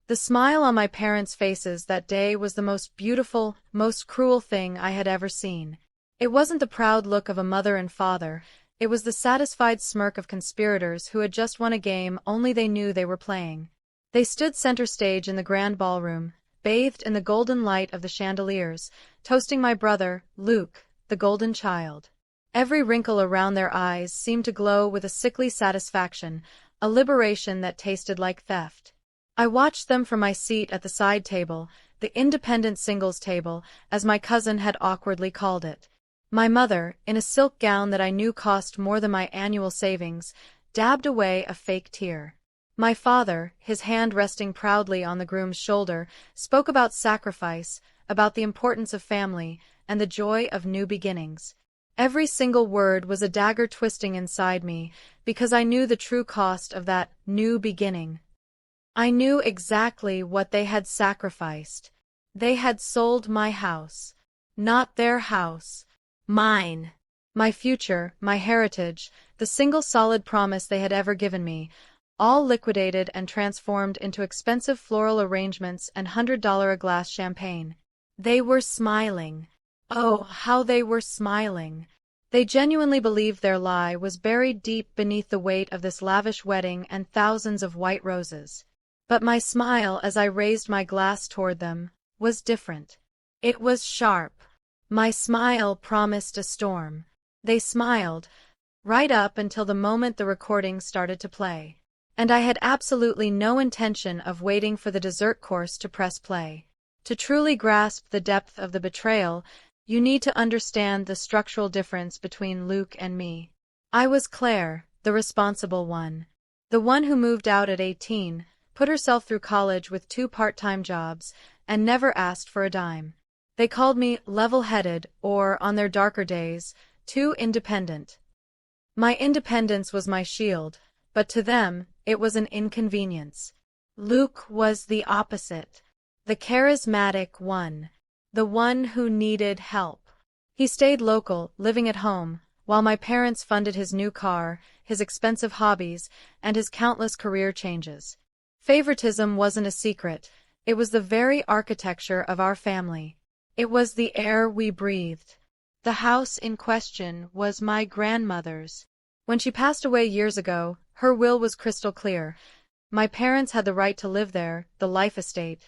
The smile on my parents' faces that day was the most beautiful, most cruel thing I had ever seen. It wasn't the proud look of a mother and father, it was the satisfied smirk of conspirators who had just won a game only they knew they were playing. They stood center stage in the grand ballroom, bathed in the golden light of the chandeliers, toasting my brother, Luke, the golden child. Every wrinkle around their eyes seemed to glow with a sickly satisfaction, a liberation that tasted like theft. I watched them from my seat at the side table, the independent singles table, as my cousin had awkwardly called it. My mother, in a silk gown that I knew cost more than my annual savings, dabbed away a fake tear. My father, his hand resting proudly on the groom's shoulder, spoke about sacrifice, about the importance of family, and the joy of new beginnings. Every single word was a dagger twisting inside me, because I knew the true cost of that new beginning. I knew exactly what they had sacrificed. They had sold my house. Not their house. Mine. My future, my heritage, the single solid promise they had ever given me, all liquidated and transformed into expensive floral arrangements and $100-a-glass champagne. They were smiling. Oh, how they were smiling. They genuinely believed their lie was buried deep beneath the weight of this lavish wedding and thousands of white roses. But my smile as I raised my glass toward them was different. It was sharp. My smile promised a storm. They smiled, right up until the moment the recording started to play. And I had absolutely no intention of waiting for the dessert course to press play. To truly grasp the depth of the betrayal, you need to understand the structural difference between Luke and me. I was Claire, the responsible one. The one who moved out at 18, put herself through college with 2 part-time jobs, and never asked for a dime. They called me level-headed, or, on their darker days, too independent. My independence was my shield, but to them, it was an inconvenience. Luke was the opposite. The charismatic one. The one who needed help. He stayed local, living at home, while my parents funded his new car, his expensive hobbies, and his countless career changes. Favoritism wasn't a secret. It was the very architecture of our family. It was the air we breathed. The house in question was my grandmother's. When she passed away years ago, her will was crystal clear. My parents had the right to live there, the life estate,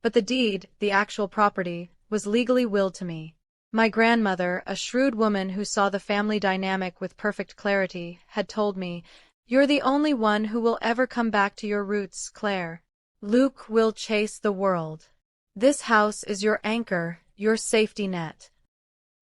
but the deed, the actual property, was legally willed to me. My grandmother, a shrewd woman who saw the family dynamic with perfect clarity, had told me, "You're the only one who will ever come back to your roots, Claire. Luke will chase the world. This house is your anchor, your safety net."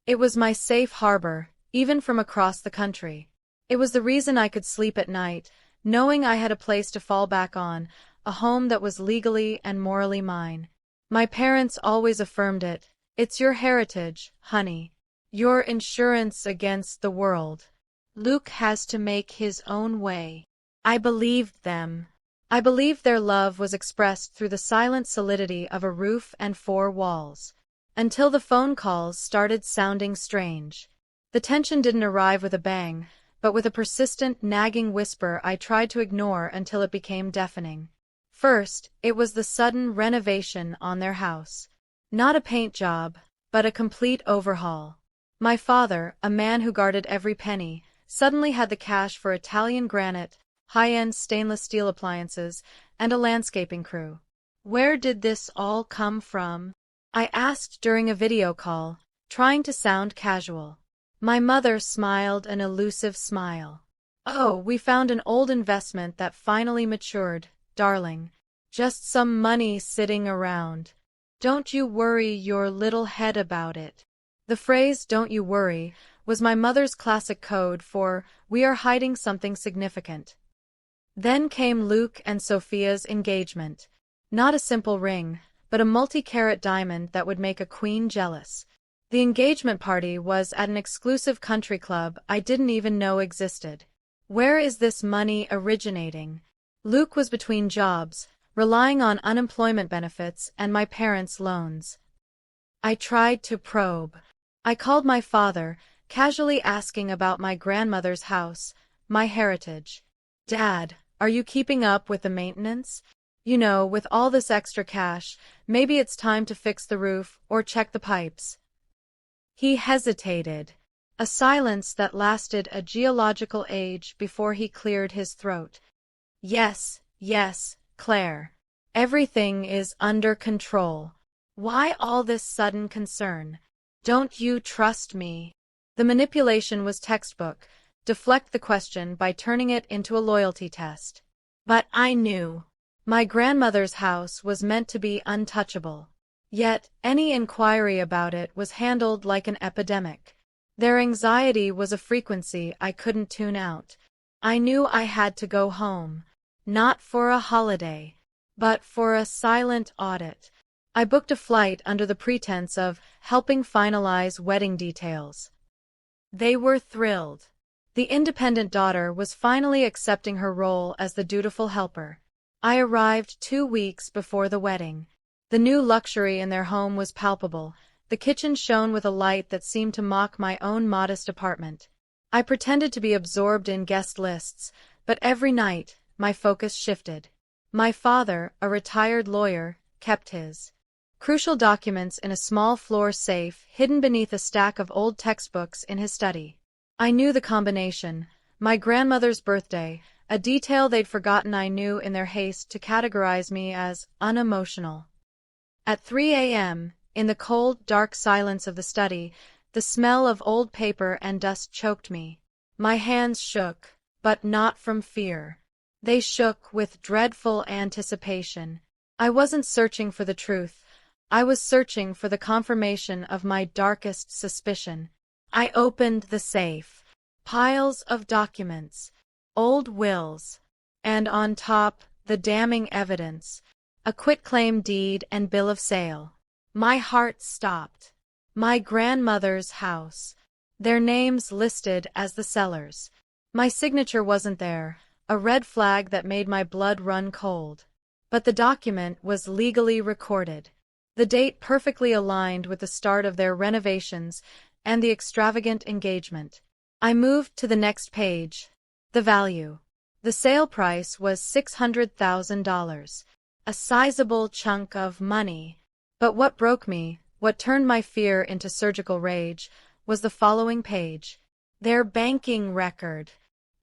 It was my safe harbor, even from across the country. It was the reason I could sleep at night, knowing I had a place to fall back on, a home that was legally and morally mine. My parents always affirmed it. It's your heritage, honey. Your insurance against the world. Luke has to make his own way. I believed them. I believed their love was expressed through the silent solidity of a roof and 4 walls. Until the phone calls started sounding strange. The tension didn't arrive with a bang, but with a persistent, nagging whisper I tried to ignore until it became deafening. First, it was the sudden renovation on their house. Not a paint job, but a complete overhaul. My father, a man who guarded every penny, suddenly had the cash for Italian granite, high-end stainless steel appliances, and a landscaping crew. Where did this all come from? I asked during a video call, trying to sound casual. My mother smiled an elusive smile. "Oh, we found an old investment that finally matured, darling. Just some money sitting around. Don't you worry your little head about it." The phrase, "don't you worry," was my mother's classic code for, "we are hiding something significant." Then came Luke and Sophia's engagement. Not a simple ring, but a multi-carat diamond that would make a queen jealous. The engagement party was at an exclusive country club I didn't even know existed. Where is this money originating? Luke was between jobs, relying on unemployment benefits and my parents' loans. I tried to probe. I called my father, casually asking about my grandmother's house, my heritage. "Dad, are you keeping up with the maintenance? With all this extra cash, maybe it's time to fix the roof or check the pipes. He hesitated, a silence that lasted a geological age before he cleared his throat. Yes, yes, Claire. Everything is under control. Why all this sudden concern? Don't you trust me? The manipulation was textbook. Deflect the question by turning it into a loyalty test. But I knew. My grandmother's house was meant to be untouchable. Yet, any inquiry about it was handled like an epidemic. Their anxiety was a frequency I couldn't tune out. I knew I had to go home. Not for a holiday, but for a silent audit. I booked a flight under the pretense of helping finalize wedding details. They were thrilled. The independent daughter was finally accepting her role as the dutiful helper. I arrived 2 weeks before the wedding. The new luxury in their home was palpable. The kitchen shone with a light that seemed to mock my own modest apartment. I pretended to be absorbed in guest lists, but every night, my focus shifted. My father, a retired lawyer, kept his crucial documents in a small floor safe hidden beneath a stack of old textbooks in his study. I knew the combination. My grandmother's birthday, a detail they'd forgotten. I knew in their haste to categorize me as unemotional. At 3 a.m., in the cold, dark silence of the study, the smell of old paper and dust choked me. My hands shook, but not from fear. They shook with dreadful anticipation. I wasn't searching for the truth. I was searching for the confirmation of my darkest suspicion. I opened the safe. Piles of documents, old wills, and on top, the damning evidence, a quitclaim deed and bill of sale. My heart stopped. My grandmother's house. Their names listed as the sellers. My signature wasn't there, a red flag that made my blood run cold. But the document was legally recorded. The date perfectly aligned with the start of their renovations and the extravagant engagement. I moved to the next page. The value. The sale price was $600,000. A sizable chunk of money. But what broke me, what turned my fear into surgical rage, was the following page. Their banking record.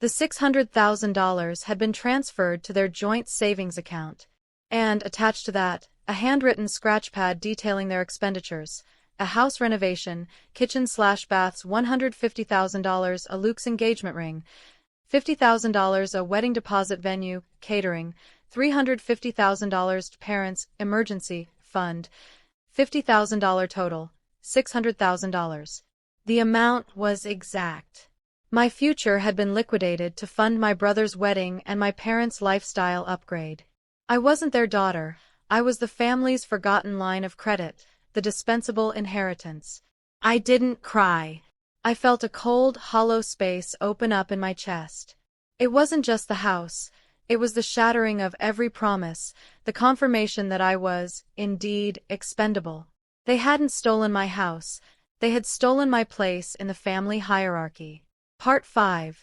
The $600,000 had been transferred to their joint savings account. And, attached to that, a handwritten scratch pad detailing their expenditures. A house renovation, kitchen/baths $150,000, a luxe engagement ring, $50,000 a wedding deposit, venue, catering, $350,000 to parents, emergency fund, $50,000 total, $600,000. The amount was exact. My future had been liquidated to fund my brother's wedding and my parents' lifestyle upgrade. I wasn't their daughter, I was the family's forgotten line of credit, the dispensable inheritance. I didn't cry. I felt a cold, hollow space open up in my chest. It wasn't just the house, it was the shattering of every promise, the confirmation that I was, indeed, expendable. They hadn't stolen my house, they had stolen my place in the family hierarchy. Part 5.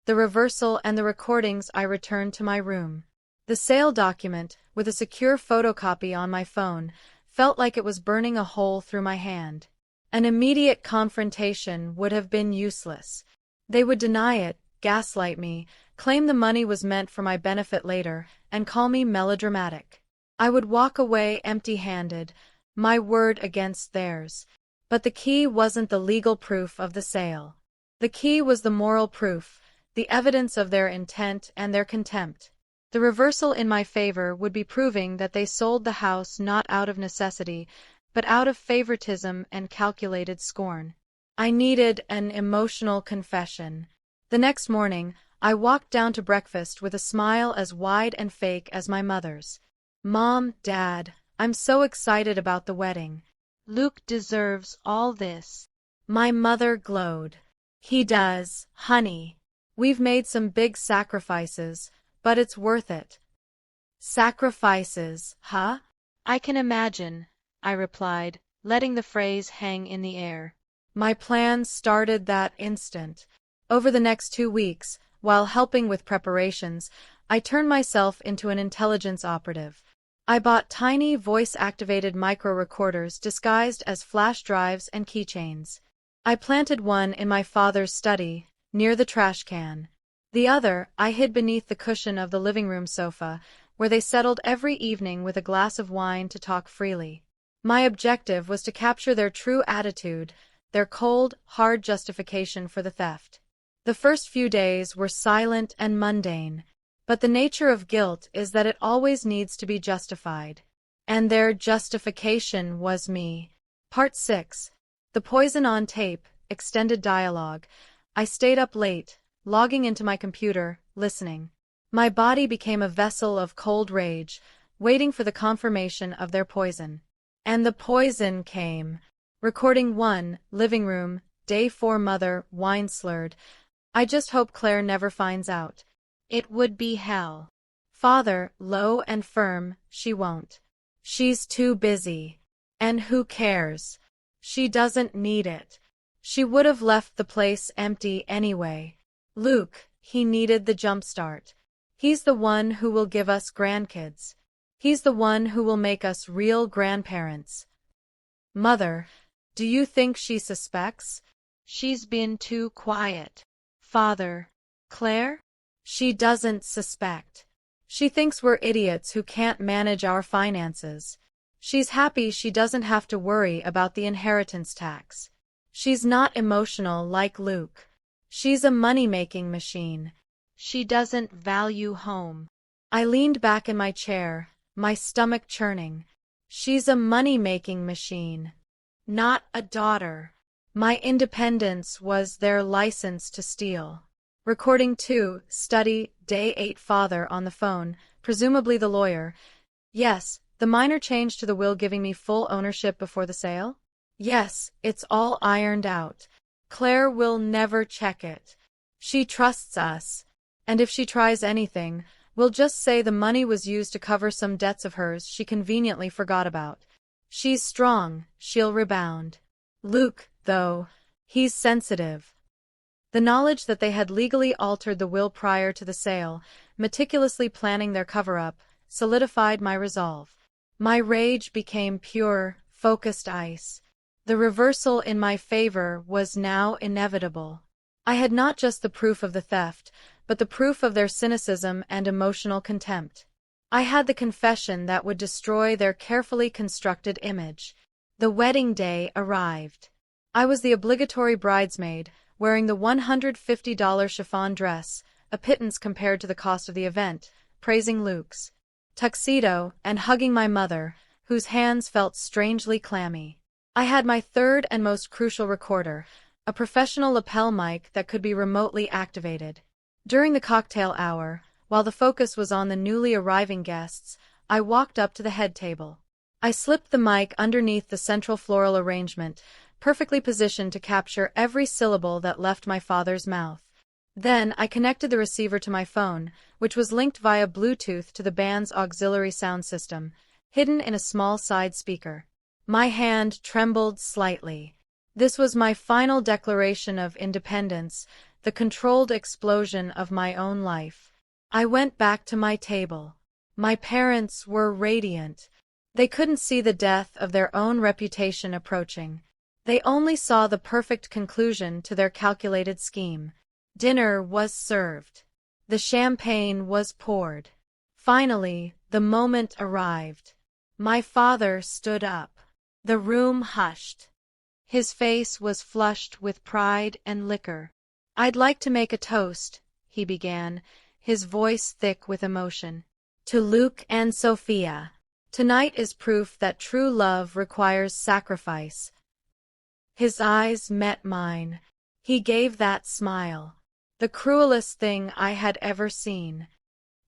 The reversal and the recordings. I returned to my room. The sale document, with a secure photocopy on my phone, felt like it was burning a hole through my hand. An immediate confrontation would have been useless. They would deny it, gaslight me, claim the money was meant for my benefit later, and call me melodramatic. I would walk away empty-handed, my word against theirs. But the key wasn't the legal proof of the sale. The key was the moral proof, the evidence of their intent and their contempt. The reversal in my favor would be proving that they sold the house not out of necessity, but out of favoritism and calculated scorn. I needed an emotional confession. The next morning, I walked down to breakfast with a smile as wide and fake as my mother's. Mom, Dad, I'm so excited about the wedding. Luke deserves all this. My mother glowed. He does, honey. We've made some big sacrifices, but it's worth it. Sacrifices, huh? I can imagine, I replied, letting the phrase hang in the air. My plans started that instant. Over the next 2 weeks, while helping with preparations, I turned myself into an intelligence operative. I bought tiny voice-activated micro-recorders disguised as flash drives and keychains. I planted one in my father's study, near the trash can. The other I hid beneath the cushion of the living room sofa, where they settled every evening with a glass of wine to talk freely. My objective was to capture their true attitude, their cold, hard justification for the theft. The first few days were silent and mundane, but the nature of guilt is that it always needs to be justified. And their justification was me. Part 6. The Poison on Tape, Extended Dialogue. I stayed up late, logging into my computer, listening. My body became a vessel of cold rage, waiting for the confirmation of their poison. And the poison came. Recording 1, living room, day 4 mother, wine slurred. I just hope Claire never finds out. It would be hell. Father, low and firm, she won't. She's too busy. And who cares? She doesn't need it. She would have left the place empty anyway. Luke, he needed the jumpstart. He's the one who will give us grandkids. He's the one who will make us real grandparents. Mother, do you think she suspects? She's been too quiet. Father, Claire? She doesn't suspect. She thinks we're idiots who can't manage our finances. She's happy she doesn't have to worry about the inheritance tax. She's not emotional like Luke. She's a money-making machine. She doesn't value home. I leaned back in my chair, my stomach churning. She's a money-making machine, not a daughter. My independence was their license to steal. Recording 2, study, day 8 father on the phone, presumably the lawyer. Yes, the minor change to the will giving me full ownership before the sale? Yes, it's all ironed out. Claire will never check it. She trusts us. And if she tries anything, we'll just say the money was used to cover some debts of hers she conveniently forgot about. She's strong, she'll rebound. Luke, though, he's sensitive. The knowledge that they had legally altered the will prior to the sale, meticulously planning their cover-up, solidified my resolve. My rage became pure, focused ice. The reversal in my favor was now inevitable. I had not just the proof of the theft, but the proof of their cynicism and emotional contempt. I had the confession that would destroy their carefully constructed image. The wedding day arrived. I was the obligatory bridesmaid, wearing the $150 chiffon dress, a pittance compared to the cost of the event, praising Luke's tuxedo and hugging my mother, whose hands felt strangely clammy. I had my third and most crucial recorder, a professional lapel mic that could be remotely activated. During the cocktail hour, while the focus was on the newly arriving guests, I walked up to the head table. I slipped the mic underneath the central floral arrangement, perfectly positioned to capture every syllable that left my father's mouth. Then I connected the receiver to my phone, which was linked via Bluetooth to the band's auxiliary sound system, hidden in a small side speaker. My hand trembled slightly. This was my final declaration of independence, the controlled explosion of my own life. I went back to my table. My parents were radiant. They couldn't see the death of their own reputation approaching. They only saw the perfect conclusion to their calculated scheme. Dinner was served. The champagne was poured. Finally, the moment arrived. My father stood up. The room hushed. His face was flushed with pride and liquor. "I'd like to make a toast," he began, his voice thick with emotion. "To Luke and Sophia. Tonight is proof that true love requires sacrifice." His eyes met mine. He gave that smile. The cruelest thing I had ever seen.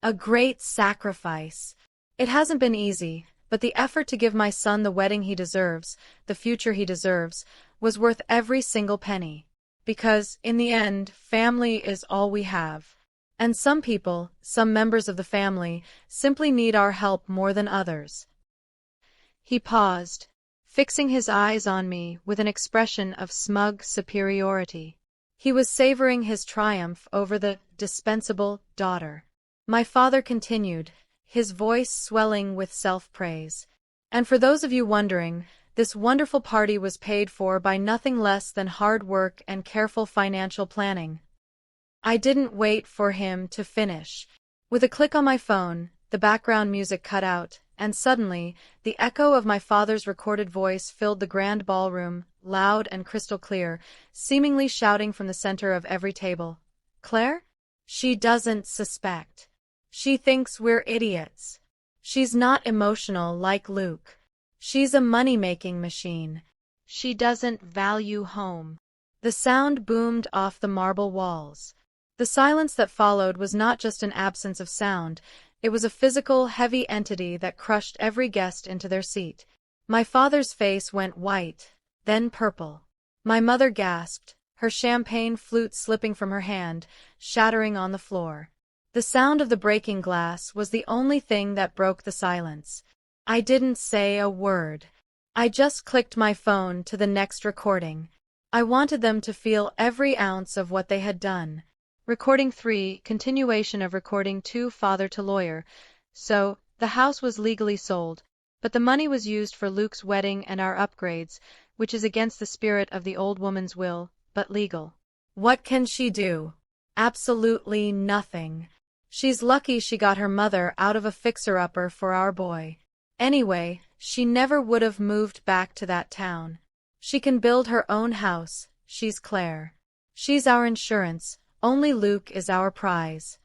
A great sacrifice. It hasn't been easy, but the effort to give my son the wedding he deserves, the future he deserves, was worth every single penny. Because, in the end, family is all we have. And some people, some members of the family, simply need our help more than others. He paused, fixing his eyes on me with an expression of smug superiority. He was savoring his triumph over the dispensable daughter. My father continued, his voice swelling with self-praise. And for those of you wondering, this wonderful party was paid for by nothing less than hard work and careful financial planning. I didn't wait for him to finish. With a click on my phone, the background music cut out, and suddenly, the echo of my father's recorded voice filled the grand ballroom, loud and crystal clear, seemingly shouting from the center of every table. Claire? She doesn't suspect. She thinks we're idiots. She's not emotional like Luke. She's a money-making machine. She doesn't value home. The sound boomed off the marble walls. The silence that followed was not just an absence of sound, it was a physical, heavy entity that crushed every guest into their seat. My father's face went white, then purple. My mother gasped, her champagne flute slipping from her hand, shattering on the floor. The sound of the breaking glass was the only thing that broke the silence. I didn't say a word. I just clicked my phone to the next recording. I wanted them to feel every ounce of what they had done. Recording 3, continuation of recording 2, father to lawyer. So, the house was legally sold, but the money was used for Luke's wedding and our upgrades, which is against the spirit of the old woman's will, but legal. What can she do? Absolutely nothing. She's lucky she got her mother out of a fixer-upper for our boy. Anyway, she never would have moved back to that town. She can build her own house, she's Claire. She's our insurance. Only Luke is our prize.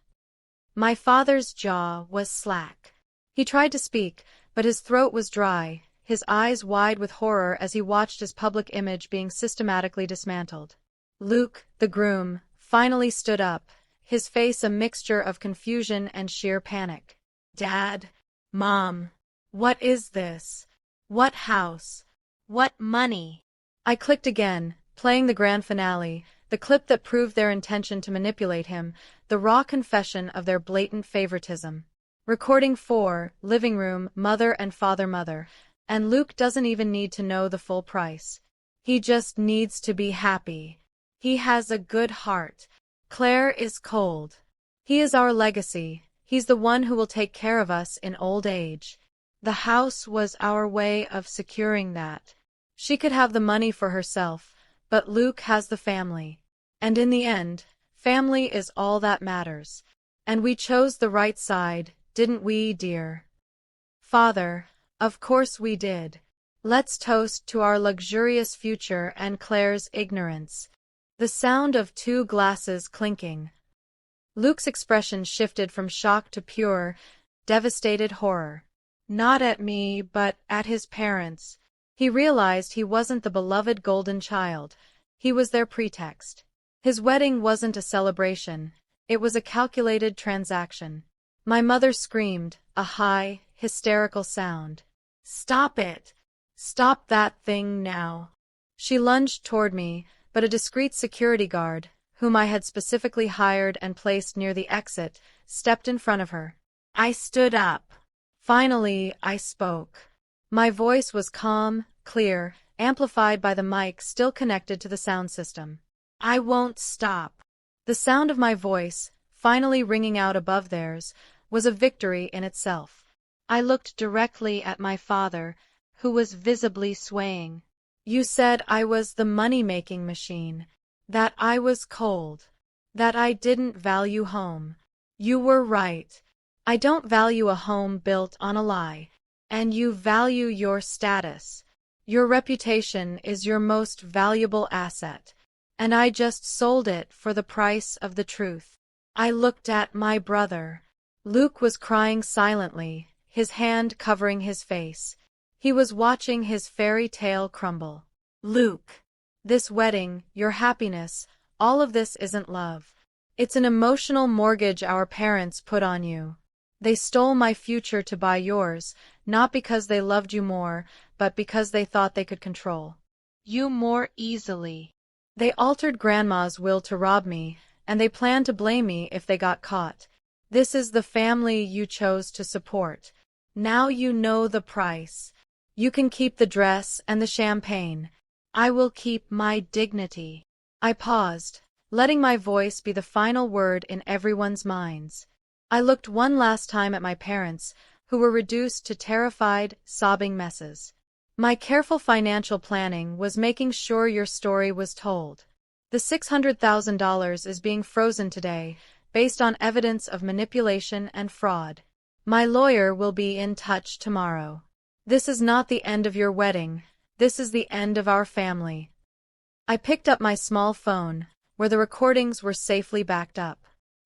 My father's jaw was slack. He tried to speak, but his throat was dry, his eyes wide with horror as he watched his public image being systematically dismantled. Luke, the groom, finally stood up, his face a mixture of confusion and sheer panic. Dad, Mom, what is this? What house? What money? I clicked again, playing the grand finale, the clip that proved their intention to manipulate him, the raw confession of their blatant favoritism. Recording 4, living room, mother and father. And Luke doesn't even need to know the full price. He just needs to be happy. He has a good heart. Claire is cold. He is our legacy. He's the one who will take care of us in old age. The house was our way of securing that. She could have the money for herself, but Luke has the family. And in the end, family is all that matters. And we chose the right side, didn't we, dear? Father, of course we did. Let's toast to our luxurious future and Claire's ignorance. The sound of 2 glasses clinking. Luke's expression shifted from shock to pure, devastated horror. Not at me, but at his parents. He realized he wasn't the beloved golden child. He was their pretext. His wedding wasn't a celebration. It was a calculated transaction. My mother screamed, a high, hysterical sound. Stop it! Stop that thing now! She lunged toward me, but a discreet security guard, whom I had specifically hired and placed near the exit, stepped in front of her. I stood up. Finally, I spoke. My voice was calm, clear, amplified by the mic still connected to the sound system. I won't stop. The sound of my voice, finally ringing out above theirs, was a victory in itself. I looked directly at my father, who was visibly swaying. You said I was the money-making machine, that I was cold, that I didn't value home. You were right. I don't value a home built on a lie. And you value your status. Your reputation is your most valuable asset. And I just sold it for the price of the truth. I looked at my brother. Luke was crying silently, his hand covering his face. He was watching his fairy tale crumble. Luke, this wedding, your happiness, all of this isn't love. It's an emotional mortgage our parents put on you. They stole my future to buy yours, not because they loved you more, but because they thought they could control you more easily. They altered Grandma's will to rob me, and they planned to blame me if they got caught. This is the family you chose to support. Now you know the price. You can keep the dress and the champagne. I will keep my dignity. I paused, letting my voice be the final word in everyone's minds. I looked one last time at my parents, who were reduced to terrified, sobbing messes. My careful financial planning was making sure your story was told. The $600,000 is being frozen today, based on evidence of manipulation and fraud. My lawyer will be in touch tomorrow. This is not the end of your wedding, this is the end of our family. I picked up my small phone, where the recordings were safely backed up.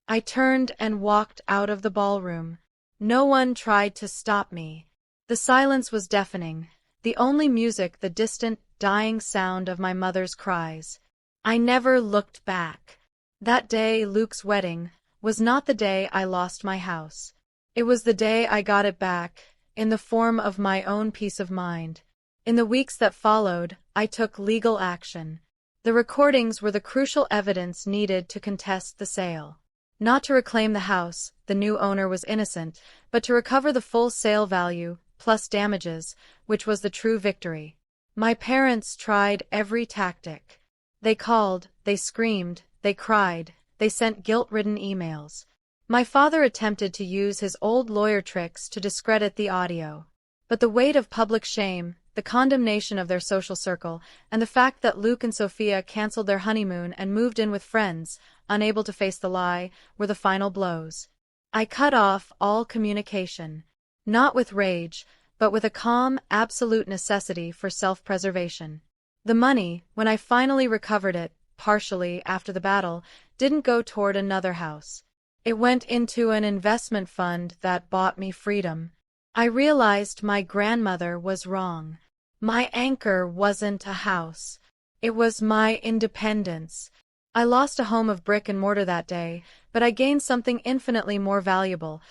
I turned and walked out of the ballroom. No one tried to stop me. The silence was deafening, the only music the distant, dying sound of my mother's cries. I never looked back. That day, Luke's wedding, was not the day I lost my house. It was the day I got it back, in the form of my own peace of mind. In the weeks that followed, I took legal action. The recordings were the crucial evidence needed to contest the sale. Not to reclaim the house, the new owner was innocent, but to recover the full sale value, plus damages, which was the true victory. My parents tried every tactic. They called, they screamed, they cried, they sent guilt-ridden emails. My father attempted to use his old lawyer tricks to discredit the audio. But the weight of public shame, the condemnation of their social circle, and the fact that Luke and Sophia canceled their honeymoon and moved in with friends, unable to face the lie, were the final blows. I cut off all communication. Not with rage, but with a calm, absolute necessity for self-preservation. The money, when I finally recovered it, partially after the battle, didn't go toward another house. It went into an investment fund that bought me freedom. I realized my grandmother was wrong. My anchor wasn't a house. It was my independence. I lost a home of brick and mortar that day, but I gained something infinitely more valuable,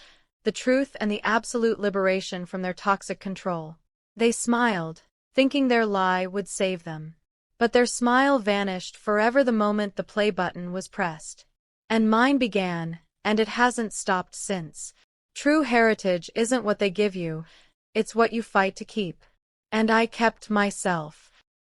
the truth and the absolute liberation from their toxic control. They smiled, thinking their lie would save them. But their smile vanished forever the moment the play button was pressed. And mine began, and it hasn't stopped since. True heritage isn't what they give you, it's what you fight to keep. And I kept myself.